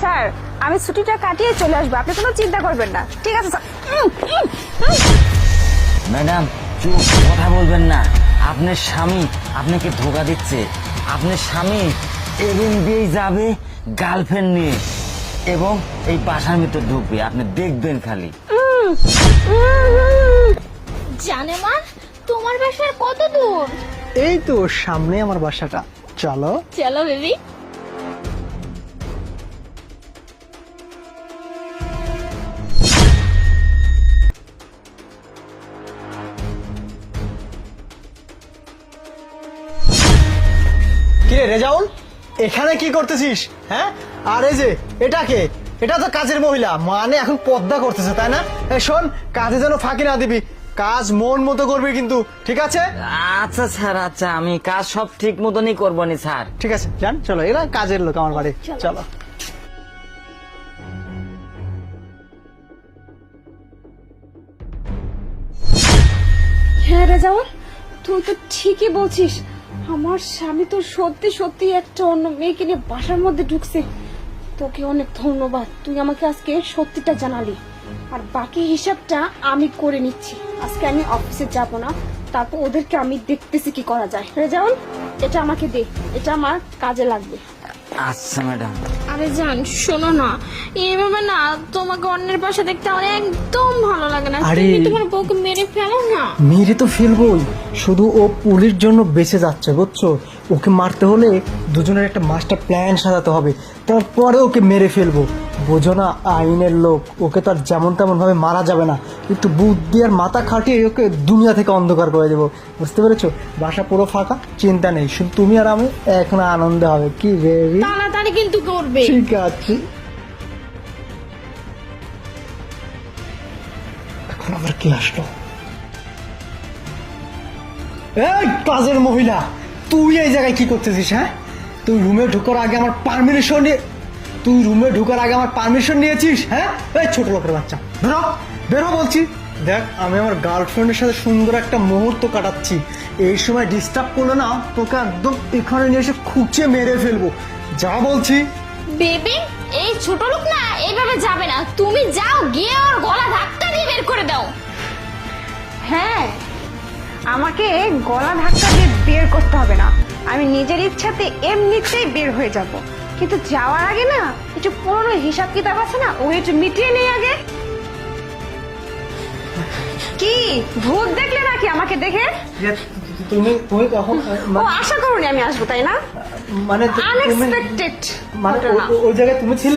Sir আমি ছুটিটা কাটিয়ে চলে আসবো, আপনি কোনো চিন্তা করবেন না। ঠিক আছে স্যার। ম্যাডাম চুপ, কথা বলবেন না। আপনার স্বামী আপনাকে ধোকা দিচ্ছে। আপনার স্বামী এদিন দিয়েই যাবে গার্লফ্রেন্ড নিয়ে এবং এই বাসার ভিতর ঢুকবে, আপনি দেখবেন খালি। জানে মা, তোমার বাসার কত দূর? এই তো সামনে আমার বাসাটা, চলো। চলো বেবি। কিরে রেজাউল, এখানে কি করতেছিস? হ্যাঁ, আর এই যে এটা কে? এটা তো কাজের মহিলা, মানে এখন পর্দা করতেছে তাই না? এই শোন, কাজে যেন ফাঁকি না দিবি, কাজ মন মতো করবি কিন্তু, ঠিক আছে? আচ্ছা স্যার, আচ্ছা আমি কাজ সব ঠিক মতনই করবো নি স্যার। ঠিক আছে, যান চলো, এরা কাজের লোক আমার বাড়ি, চলো। হ্যাঁ রেজাউল, তুই তো ঠিকই বলছিস, আমার স্বামী তো সত্যি সত্যি একটা অন্য মেয়েকে নিয়ে বাসার মধ্যে ঢুকছে। তোকে অনেক ধন্যবাদ, তুই আমাকে আজকে সত্যিটা জানালি। আর বাকি হিসাবটা আমি করে নিচ্ছি। আজকে আমি অফিসে যাব না, তারপর ওদেরকে আমি দেখতেছি কি করা যায়। রেজাউল, এটা আমাকে দে, এটা আমার কাজে লাগবে। আচ্ছা ম্যাডাম। আরে জান শোনো না, এইভাবে না তোমাকে অন্যের পাশে দেখতে আমার একদম ভালো লাগে না। আরে- তুমি তোমার বউকে মেরে ফেলো না। মেরে তো ফেলবই, শুধু ও পুলির জন্য বেঁচে যাচ্ছে বুঝছো। ওকে মারতে হলে দুজনের একটা মাস্টার প্ল্যান সাজাতে হবে, তারপরে ওকে মেরে ফেলবো। বোঝো না, আইনের লোক, ওকে তো আর যেমন তেমন ভাবে মারা যাবে না। একটু বুদ্ধি আর মাথা খাটিয়ে ওকে দুনিয়া থেকে অন্ধকার করে দেবো, বুঝতে পেরেছো? বাসা পুরো ফাঁকা, চিন্তা নেই, শুধু তুমি আর আমি এখন আনন্দে হবে। কি বেবি? তাড়াতাড়ি কিন্তু করবে। ঠিক আছে। এখন আবার কি আসলো? এই কাজের মহিলা, তুই এই জায়গায় কি করতেছিস? হ্যাঁ, তুই রুমে ঢোকার আগে আমার পারমিশন নিয়েছিস? হ্যাঁ, এই ছোট লোকের বাচ্চা, বেরো বেরো বলছি। দেখ, আমি আমার গার্লফ্রেন্ডের সাথে সুন্দর একটা মুহূর্ত কাটাচ্ছি, এই সময় ডিস্টার্ব করলে না তোকে একদম এখানে নিয়ে এসে খুঁচে মেরে ফেলবো, যা বলছি। বেবি, এই ছোট লোক না এইভাবে যাবে না, তুমি যাও গিয়ে ওর গলা ধাক্কা দিয়ে বের করে দাও। হ্যাঁ, আমাকে গলা ধাক্কা দিয়ে বের করতে হবে না, আমি নিজের ইচ্ছাতে এমনিতেই বের হয়ে যাব। কিন্তু যাওয়ার আগে না কিছু পুরনো হিসাব কিতাব আছে না, ওই একটু মিটিয়ে নেই আগে। কি ভূত দেখলে নাকি আমাকে দেখে? তুমি কখন ও আশা করুনি আমি আসবো, তাই না? মানে আনএক্সপেক্টেড মানে ওই জায়গায় তুমি ছিলে?